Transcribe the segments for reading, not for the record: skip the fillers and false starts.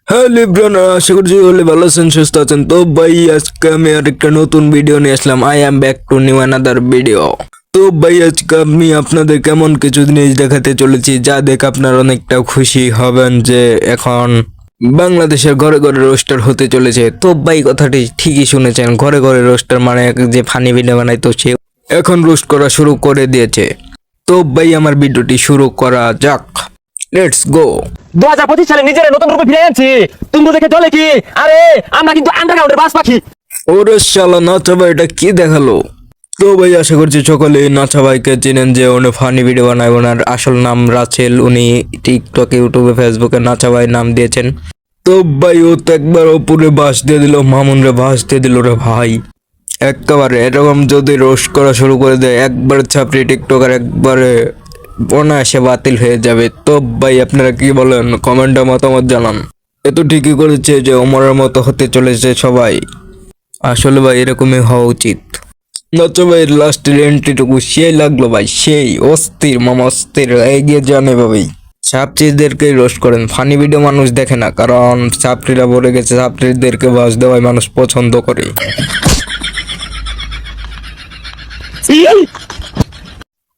হ্যাঁ লিব্রানা, আশা করছি হলে ভালো আছেন, সুস্থ আছেন। তো ভাই আজকে আমি আর একটা নতুন ভিডিও নিয়ে আসলাম। I am back to new another video. তো ভাই আজকে আমি আপনাদের কেমন কিছু জিনিস দেখাতে চলেছি যা দেখে আপনারা অনেকটা খুশি হবেন যে এখন বাংলাদেশের ঘরে ঘরে রোস্টার হতে চলেছে। তো ভাই কথাটি ঠিকই শুনেছেন, ঘরে ঘরে রোস্টার মানে যে ফানি ভিডিও বানাইতো সে এখন রোস্ট করা শুরু করে দিয়েছে। তো ভাই আমার ভিডিওটি শুরু করা যাক, লেটস গো। 2025 সালে নিজের নতুন রূপে ফিরে আনছি। তুমি দেখে চলে কি? আরে আমরা কিন্তু আন্ডারগ্রাউন্ডের বাস পাখি। ওরে শালা, নাচা ভাই এটা কি দেখালো? তো ভাই আশা করছি সকলে নাচা ভাইকে চেনেন, যে উনি ফানি ভিডিও বানায়। ওনার আসল নাম রাসেল, উনি টিকটক, ইউটিউবে, ফেসবুকে নাচা ভাই নাম দিয়েছেন। তো ভাই ও তো একবার ওপরে বাস দিয়ে দিল, মামুন রে বাস দিয়ে দিল রে ভাই। একেবারে এরকম যদি রোস্ট করা শুরু করে দেয়, একবার ছাপড়ি টিকটকার একবারে অনায়াসে বাতিল হয়ে যাবে। তো ভাই আপনারা কি বলেন, কমেন্টে মতামত জানান। এ তো ঠিকই করেছে যে ওমরের মতো হতে চলেছে সবাই। আসলে ভাই এরকমই হওয়া উচিত। নাচো ভাই লাস্টের এন্ট্রিটুকু সেই লাগলো ভাই, সেই অস্থির মামা, অস্থির। এগিয়ে যান এভাবেই, ছাত্রীদেরকে রোস্ট করেন। ফানি ভিডিও মানুষ দেখে না, কারণ ছাত্রীরা বলে গেছে ছাত্রীদেরকে বাস দেওয়াই মানুষ পছন্দ করে।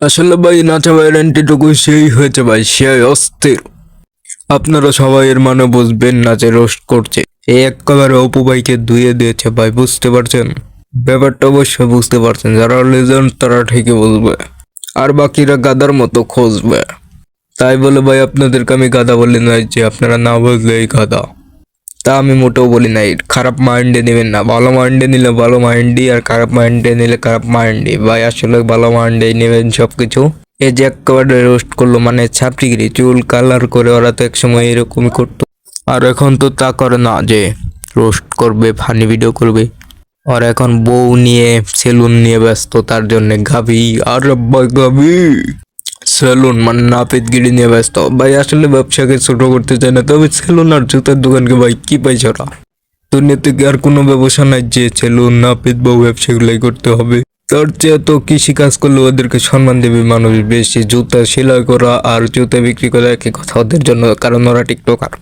আসলে ভাই নাচা ভাইয়ের এন্ট্রিটুকু সেই হয়েছে ভাই, সেই অস্থির। আপনারা সবাই এর মানে বুঝবেন না যে রোস্ট করছে। এই একেবারে অপু ভাইকে ধুয়ে দিয়েছে ভাই, বুঝতে পারছেন ব্যাপারটা? অবশ্যই বুঝতে পারছেন, যারা লেজেন্ড তারা ঠিকই বুঝবে, আর বাকিরা গাদার মতো খুঁজবে। তাই বলে ভাই আপনাদেরকে আমি গাদা বলি নাই যে আপনারা না বুঝলেই গাদা, তা আমি মোটেও বলি নাই। খারাপ মাইন্ডে নেবেন না, ভালো মাইন্ডে নিলে ভালো মাইন্ডই, আর খারাপ মাইন্ডে নিলে খারাপ মাইন্ডই। ভাই আসলে ভালো মাইন্ডে নেবেন সবকিছু। এই যে একেবারে রোস্ট করলো মানে ছাপড়িগিরি, চুল কালার করে, ওরা তো একসময় এরকমই করতো, আর এখন তো তা করে না যে রোস্ট করবে, ফানি ভিডিও করবে। আর এখন বউ নিয়ে, সেলুন নিয়ে ব্যস্ত, তার জন্য গাভি আর ভাই গাভি সেলুন মানে নাপিতগিরি নিয়ে ব্যস্ত। ভাই আসলে ব্যবসাকে ছোট করতে চায় না, তবে সেলুন আর জুতার দোকানকে ভাই কি পাইছে ওরা? দুর্নীতি কি আর কোনো ব্যবসা নাই যে সেলুন, নাপিত, বউ ব্যবসাগুলাই করতে হবে? তার চেয়ে তো কৃষি কাজ করলে ওদেরকে সম্মান দেবে মানুষ বেশি। জুতা সেলাই করা আর জুতা বিক্রি করা একই কথা ওদের জন্য, কারণ ওরা টিকটকার।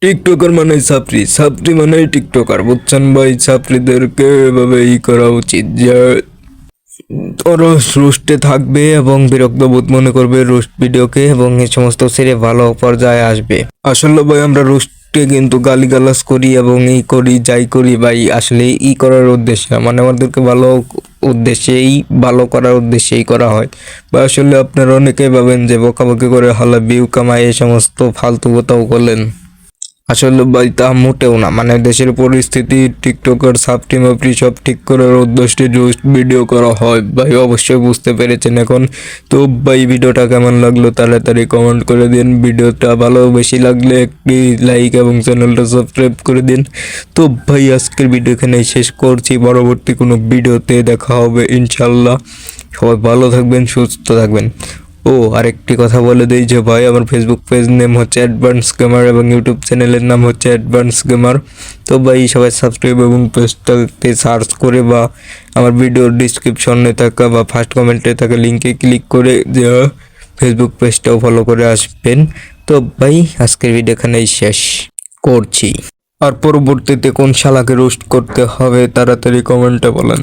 টিকটকার মানে ছাপরি, ছাপরি মানে টিকটকার, বুঝছেন ভাই? ছাপরিদেরকে এভাবে করা উচিত যে ওরা রোস্টে থাকবে এবং বিরক্ত বোধ মনে করবে রোস্ট ভিডিওকে, এবং এই সমস্ত ছেড়ে ভালো পর্যায়ে আসবে। আসলে ভাই আমরা রোস্টে কিন্তু গালিগালাজ করি এবং ই করি, যাই করি ভাই আসলে ই করার উদ্দেশ্যে, মানে আমাদেরকে ভালো উদ্দেশ্যেই, ভালো করার উদ্দেশ্যেই করা হয়। বা আসলে আপনারা অনেকেই ভাবেন যে বকাবকি করে হালা ভিউ কামায়, এই সমস্ত ফালতু কথাও বলেন। আসলে ভাই তা মোটেও না, মানে দেশের পরিস্থিতি, টিকটকার সাপটি মাপটি সব ঠিক করার উদ্দেশ্যে রোস্ট ভিডিও করা হয় ভাই, অবশ্যই বুঝতে পেরেছেন এখন। তো ভাই ভিডিওটা কেমন লাগলো তাড়াতাড়ি কমেন্ট করে দিন। ভিডিওটা ভালো বেশি লাগলে একটি লাইক এবং চ্যানেলটা সাবস্ক্রাইব করে দিন। তো ভাই আজকের ভিডিও এখানে শেষ করছি, পরবর্তী কোনো ভিডিওতে দেখা হবে ইনশাল্লাহ। সবাই ভালো থাকবেন, সুস্থ থাকবেন। ও আরেকটি কথা বলে দিই যে ভাই আমার ফেসবুক পেজ নেম হচ্ছে অ্যাডভান্স গেমার এবং ইউটিউব চ্যানেলের নাম হচ্ছে অ্যাডভান্স গেমার। তো ভাই সবাই সাবস্ক্রাইব এবং পেজটাকে সার্চ করে বা আমার ভিডিওর ডিসক্রিপশনে থাকা বা ফার্স্ট কমেন্টে থাকা লিঙ্কে ক্লিক করে যে ফেসবুক পেজটাও ফলো করে আসবেন। তো ভাই আজকের ভিডিও এখানেই শেষ করছি, আর পরবর্তীতে কোন শালাকে রোস্ট করতে হবে তাড়াতাড়ি কমেন্টে বলেন।